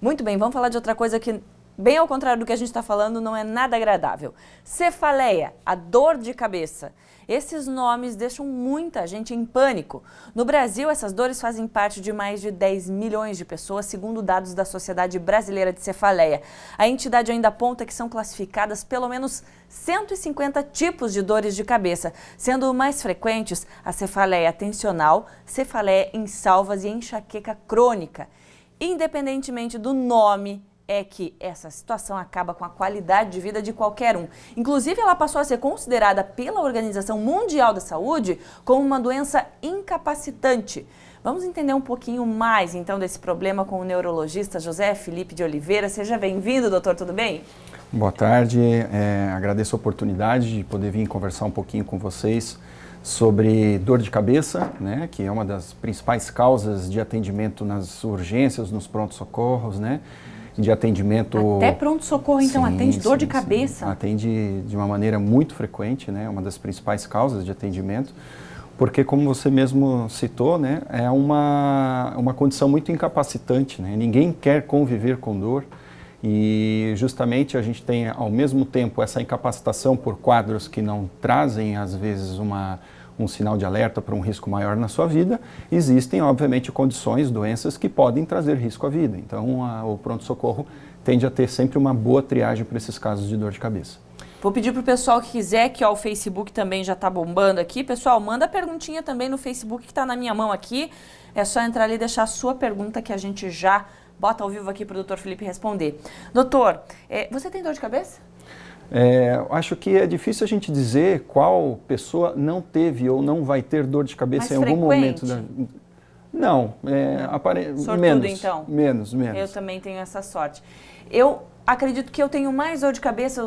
Muito bem, vamos falar de outra coisa que, bem ao contrário do que a gente está falando, não é nada agradável. Cefaleia, a dor de cabeça. Esses nomes deixam muita gente em pânico. No Brasil, essas dores fazem parte de mais de 10 milhões de pessoas, segundo dados da Sociedade Brasileira de Cefaleia. A entidade ainda aponta que são classificadas pelo menos 150 tipos de dores de cabeça, sendo mais frequentes a cefaleia tensional, cefaleia em salvas e enxaqueca crônica. Independentemente do nome, é que essa situação acaba com a qualidade de vida de qualquer um. Inclusive, ela passou a ser considerada pela Organização Mundial da Saúde como uma doença incapacitante. Vamos entender um pouquinho mais, então, desse problema com o neurologista José Felipe de Oliveira. Seja bem-vindo, doutor, tudo bem? Boa tarde, agradeço a oportunidade de poder vir conversar um pouquinho com vocês sobre dor de cabeça, né, que é uma das principais causas de atendimento nas urgências, nos prontos-socorros, né? De atendimento... Até pronto-socorro, então, sim, atende dor de sim. cabeça? Atende de uma maneira muito frequente, né? Uma das principais causas de atendimento, porque, como você mesmo citou, né? É uma condição muito incapacitante, né? Ninguém quer conviver com dor e, justamente, a gente tem, ao mesmo tempo, essa incapacitação por quadros que não trazem, às vezes, um sinal de alerta para um risco maior na sua vida. Existem, obviamente, condições, doenças que podem trazer risco à vida. Então, o pronto-socorro tende a ter sempre uma boa triagem para esses casos de dor de cabeça. Vou pedir para o pessoal que quiser, que o Facebook também já está bombando aqui. Pessoal, manda perguntinha também no Facebook que está na minha mão aqui. É só entrar ali e deixar a sua pergunta que a gente já bota ao vivo aqui para o doutor Felipe responder. Doutor, você tem dor de cabeça? Acho que é difícil a gente dizer qual pessoa não teve ou não vai ter dor de cabeça em algum momento da... Não, sortudo, menos, então? Menos. Eu também tenho essa sorte. Eu acredito que eu tenho mais dor de cabeça,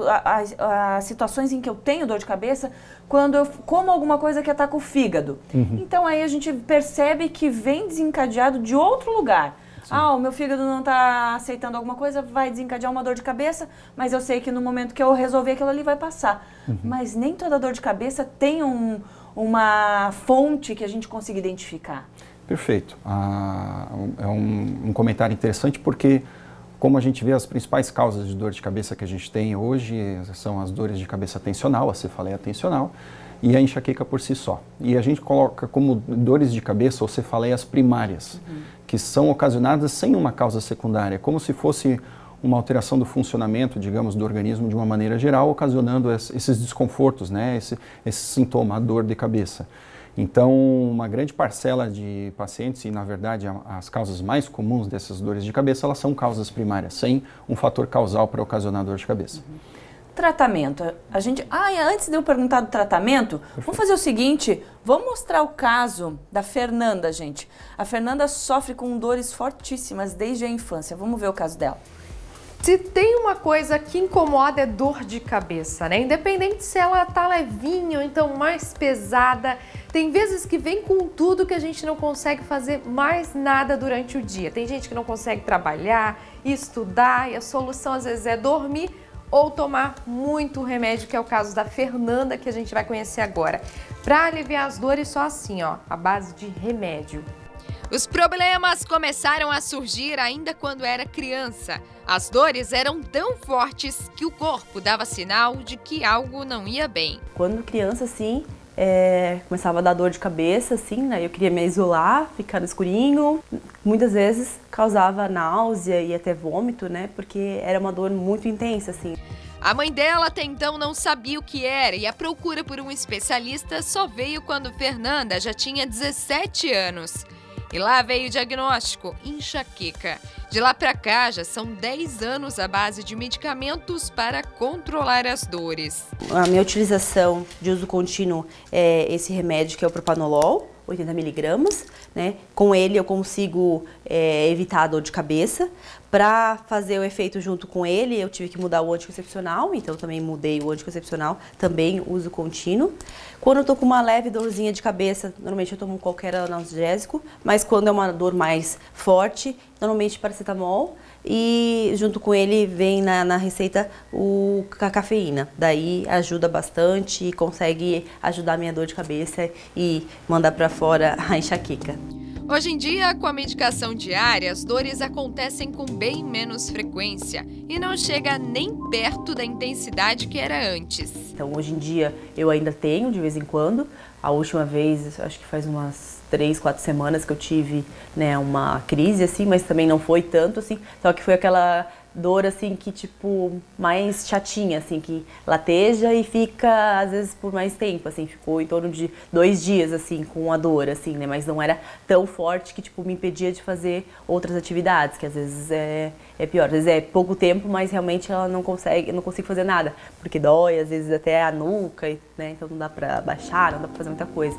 as situações em que eu tenho dor de cabeça, quando eu como alguma coisa que ataca o fígado. Uhum. Então aí a gente percebe que vem desencadeado de outro lugar. Sim. O meu fígado não está aceitando alguma coisa, vai desencadear uma dor de cabeça, mas eu sei que no momento que eu resolver aquilo ali vai passar. Uhum. Mas nem toda dor de cabeça tem uma fonte que a gente consiga identificar. Perfeito. É um comentário interessante porque, como a gente vê, as principais causas de dor de cabeça que a gente tem hoje são as dores de cabeça tensional, a cefaleia tensional, e a enxaqueca por si só. E a gente coloca como dores de cabeça ou cefaleias primárias, que são ocasionadas sem uma causa secundária, como se fosse uma alteração do funcionamento, digamos, do organismo de uma maneira geral, ocasionando esses desconfortos, né? Esse sintoma, a dor de cabeça. Então, uma grande parcela de pacientes, e na verdade as causas mais comuns dessas dores de cabeça, elas são causas primárias, sem um fator causal para ocasionar dor de cabeça. Tratamento. Antes de eu perguntar do tratamento, perfeito, vamos fazer o seguinte, vamos mostrar o caso da Fernanda, gente. A Fernanda sofre com dores fortíssimas desde a infância. Vamos ver o caso dela. Se tem uma coisa que incomoda é dor de cabeça, né? Independente se ela tá levinha ou então mais pesada, tem vezes que vem com tudo que a gente não consegue fazer mais nada durante o dia. Tem gente que não consegue trabalhar, estudar e a solução às vezes é dormir ou tomar muito remédio, que é o caso da Fernanda, que a gente vai conhecer agora. Para aliviar as dores, só assim, ó, a base de remédio. Os problemas começaram a surgir ainda quando era criança. As dores eram tão fortes que o corpo dava sinal de que algo não ia bem. Quando criança, assim, começava a dar dor de cabeça, assim, né? Eu queria me isolar, ficar no escurinho. Muitas vezes causava náusea e até vômito, né? Porque era uma dor muito intensa, assim. A mãe dela até então não sabia o que era e a procura por um especialista só veio quando Fernanda já tinha 17 anos. E lá veio o diagnóstico, enxaqueca. De lá pra cá, já são 10 anos à base de medicamentos para controlar as dores. A minha utilização de uso contínuo é esse remédio que é o propanolol, 80 miligramas, né? Com ele eu consigo evitar a dor de cabeça. Para fazer o efeito junto com ele, eu tive que mudar o anticoncepcional, então também mudei o anticoncepcional, também uso contínuo. Quando eu tô com uma leve dorzinha de cabeça, normalmente eu tomo qualquer analgésico, mas quando é uma dor mais forte, normalmente paracetamol, e junto com ele vem na receita a cafeína. Daí ajuda bastante e consegue ajudar a minha dor de cabeça e mandar para fora a enxaqueca. Hoje em dia, com a medicação diária, as dores acontecem com bem menos frequência e não chega nem perto da intensidade que era antes. Então, hoje em dia, eu ainda tenho de vez em quando. A última vez, acho que faz umas 3, 4 semanas que eu tive, né, uma crise, assim, mas também não foi tanto, assim. Só que foi aquela dor, assim, que, tipo, mais chatinha, assim, que lateja e fica, às vezes, por mais tempo, assim. Ficou em torno de 2 dias, assim, com a dor, assim, né? Mas não era tão forte que, tipo, me impedia de fazer outras atividades, que às vezes é pior. Às vezes é pouco tempo, mas realmente ela não consigo fazer nada, porque dói, às vezes até a nuca, né? Então não dá pra baixar, não dá pra fazer muita coisa.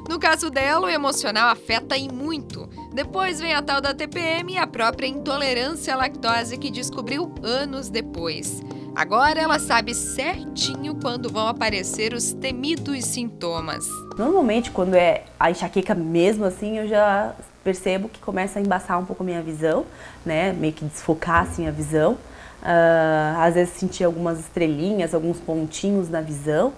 No caso dela, o emocional afeta e muito. Depois vem a tal da TPM e a própria intolerância à lactose que descobriu anos depois. Agora ela sabe certinho quando vão aparecer os temidos sintomas. Normalmente, quando é a enxaqueca mesmo, assim, eu já percebo que começa a embaçar um pouco a minha visão, né? Meio que desfocar, assim, a visão. Às vezes sentir algumas estrelinhas, alguns pontinhos na visão.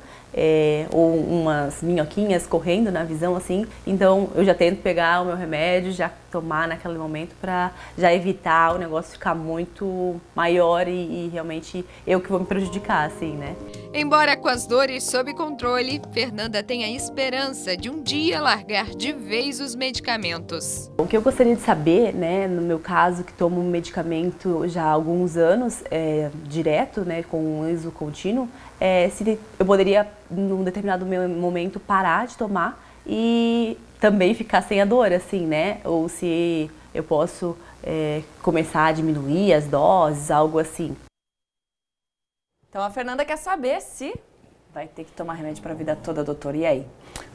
Ou umas minhoquinhas correndo na visão, assim. Então, eu já tento pegar o meu remédio, já tomar naquele momento para já evitar o negócio ficar muito maior e realmente eu que vou me prejudicar, assim, né? Embora com as dores sob controle, Fernanda tem a esperança de um dia largar de vez os medicamentos. O que eu gostaria de saber, né, no meu caso, que tomo medicamento já há alguns anos, direto, né, com uso contínuo, se eu poderia, num determinado momento, parar de tomar e também ficar sem a dor, assim, né? Ou se eu posso começar a diminuir as doses, algo assim. Então a Fernanda quer saber se vai ter que tomar remédio para a vida toda, doutor. E aí?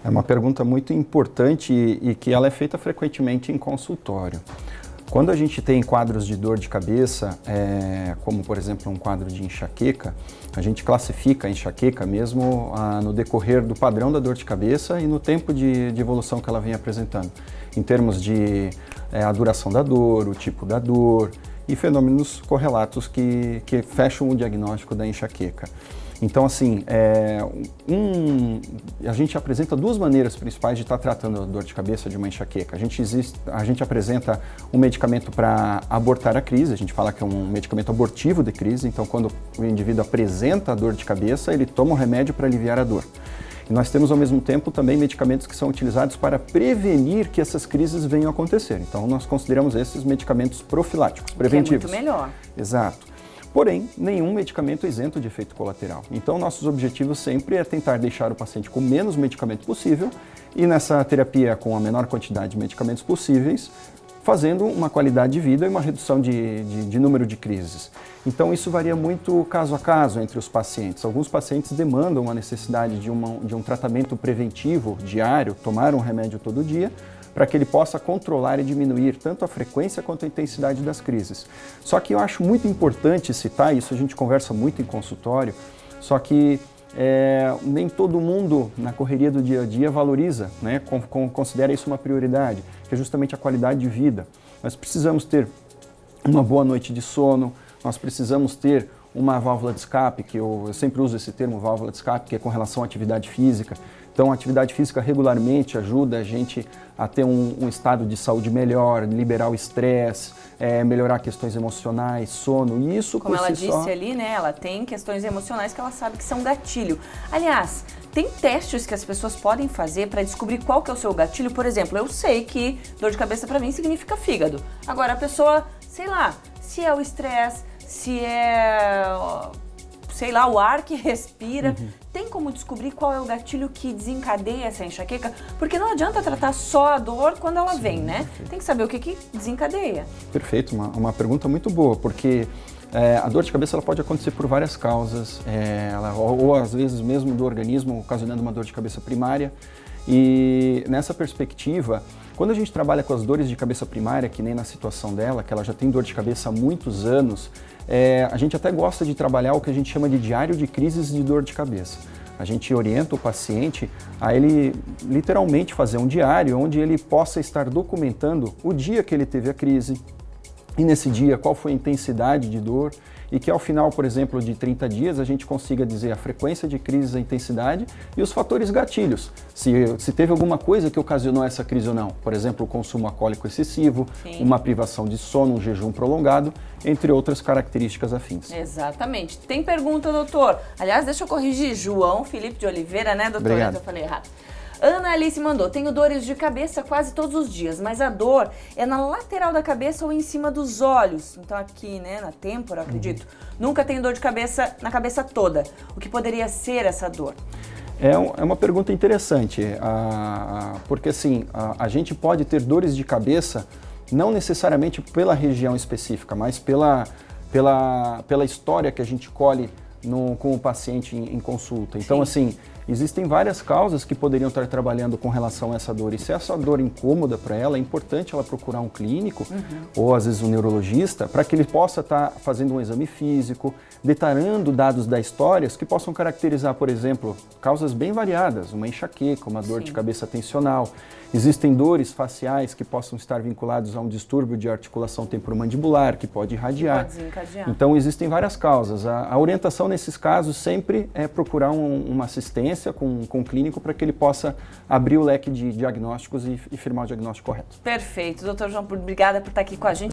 É uma pergunta muito importante e que ela é feita frequentemente em consultório. Quando a gente tem quadros de dor de cabeça, como por exemplo um quadro de enxaqueca, a gente classifica a enxaqueca mesmo no decorrer do padrão da dor de cabeça e no tempo de evolução que ela vem apresentando, em termos de a duração da dor, o tipo da dor e fenômenos correlatos que fecham o diagnóstico da enxaqueca. Então, assim, a gente apresenta 2 maneiras principais de estar tratando a dor de cabeça de uma enxaqueca. A gente apresenta um medicamento para abortar a crise, a gente fala que é um medicamento abortivo de crise, então quando o indivíduo apresenta a dor de cabeça, ele toma um remédio para aliviar a dor. E nós temos, ao mesmo tempo, também medicamentos que são utilizados para prevenir que essas crises venham a acontecer. Então, nós consideramos esses medicamentos profiláticos, preventivos. Que é muito melhor. Exato. Porém, nenhum medicamento é isento de efeito colateral. Então, nossos objetivos sempre é tentar deixar o paciente com menos medicamento possível e nessa terapia com a menor quantidade de medicamentos possíveis, fazendo uma qualidade de vida e uma redução de número de crises. Então, isso varia muito caso a caso entre os pacientes. Alguns pacientes demandam a necessidade de um tratamento preventivo diário, tomar um remédio todo dia, para que ele possa controlar e diminuir tanto a frequência quanto a intensidade das crises. Só que eu acho muito importante citar, isso a gente conversa muito em consultório, só que nem todo mundo na correria do dia a dia valoriza, né, considera isso uma prioridade, que é justamente a qualidade de vida. Nós precisamos ter uma boa noite de sono, nós precisamos ter uma válvula de escape, que eu sempre uso esse termo, válvula de escape, que é com relação à atividade física. Então, a atividade física regularmente ajuda a gente a ter um estado de saúde melhor, liberar o estresse, melhorar questões emocionais, sono, e isso como por ela si disse só... ali, né? Ela tem questões emocionais que ela sabe que são gatilho. Aliás, tem testes que as pessoas podem fazer para descobrir qual que é o seu gatilho. Por exemplo, eu sei que dor de cabeça para mim significa fígado. Agora, a pessoa, sei lá, se é o estresse, se é, sei lá, o ar que respira, tem como descobrir qual é o gatilho que desencadeia essa enxaqueca? Porque não adianta tratar só a dor quando ela vem, né? Perfeito. Tem que saber o que desencadeia. Perfeito, uma pergunta muito boa, porque a dor de cabeça ela pode acontecer por várias causas, ou às vezes mesmo do organismo ocasionando uma dor de cabeça primária. E nessa perspectiva, quando a gente trabalha com as dores de cabeça primária, que nem na situação dela, que ela já tem dor de cabeça há muitos anos, a gente até gosta de trabalhar o que a gente chama de diário de crises de dor de cabeça. A gente orienta o paciente a ele literalmente fazer um diário onde ele possa estar documentando o dia que ele teve a crise, e nesse dia qual foi a intensidade de dor, e que ao final, por exemplo, de 30 dias, a gente consiga dizer a frequência de crises, a intensidade e os fatores gatilhos. Se teve alguma coisa que ocasionou essa crise ou não. Por exemplo, o consumo alcoólico excessivo, sim, uma privação de sono, um jejum prolongado, entre outras características afins. Exatamente. Tem pergunta, doutor? Aliás, deixa eu corrigir. João Felipe de Oliveira, né, doutor? Obrigado. Eu falei errado. Ana Alice mandou, tenho dores de cabeça quase todos os dias, mas a dor é na lateral da cabeça ou em cima dos olhos. Então aqui, né, na têmpora, acredito. Nunca tenho dor de cabeça na cabeça toda. O que poderia ser essa dor? É uma pergunta interessante, porque assim, a gente pode ter dores de cabeça não necessariamente pela região específica, mas pela história que a gente colhe com o paciente em consulta. Então, assim, existem várias causas que poderiam estar trabalhando com relação a essa dor. E se essa dor é incômoda para ela, é importante ela procurar um clínico ou às vezes um neurologista para que ele possa estar fazendo um exame físico, detalhando dados da história que possam caracterizar, por exemplo, causas bem variadas, uma enxaqueca, uma dor de cabeça tensional. Existem dores faciais que possam estar vinculados a um distúrbio de articulação temporomandibular, que pode irradiar. Pode desencadear. Então, existem várias causas. A orientação nesses casos sempre é procurar uma assistência com um clínico para que ele possa abrir o leque de diagnósticos e firmar o diagnóstico correto. Perfeito. Doutor João, obrigada por estar aqui com a gente.